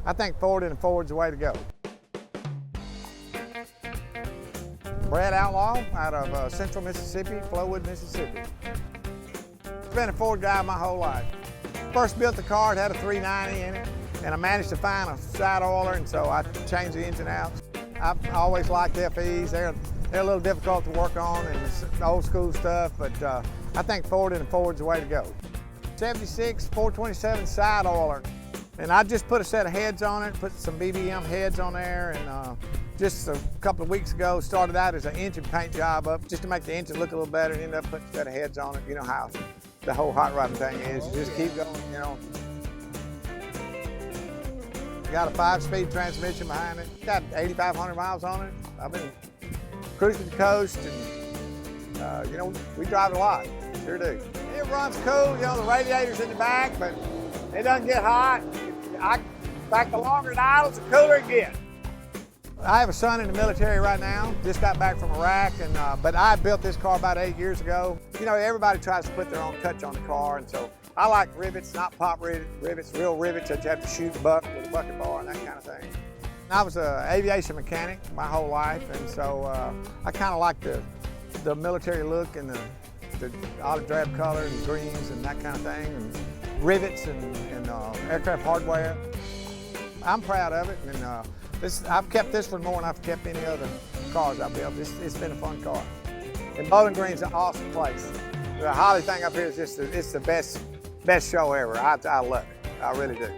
I think Fording and Ford's the way to go. Bred Outlaw out of central Mississippi, Flowood, Mississippi. Been a Ford guy my whole life. First built the car, it had a 390 in it, and I managed to find a sidoiler, and so I changed the engine out. I've always liked FEs. They're a little difficult to work on, and it's old school stuff, but I think Fording and Ford's the way to go. 76 427 sidoiler, and I just put a set of heads on it, put some BBM heads on there, and just a couple of weeks ago started out as an engine paint job up just to make the engine look a little better, and ended up putting a set of heads on it. You know how the whole hot rodding thing is. You just keep going, you know. Got a 5-speed transmission behind it. Got 8,500 miles on it. I've been cruising the coast, and you know, we drive a lot. Sure do. It runs cool. You know, the radiator's in the back, but it doesn't get hot. In fact, the longer it idles, the cooler it gets. I have a son in the military right now. Just got back from Iraq, and but I built this car about 8 years ago. You know, everybody tries to put their own touch on the car, and so I like rivets, not pop rivets, real rivets that you have to shoot the buck with a bucket bar and that kind of thing. I was an aviation mechanic my whole life, and so I kind of like the military look and the olive drab color and greens and that kind of thing, and rivets and aircraft hardware. I'm proud of it, and I've kept this one more than I've kept any other cars I built. It's been a fun car. And Bowling Green's an awesome place. The Holley thing up here is just it's the best show ever. I love it. I really do.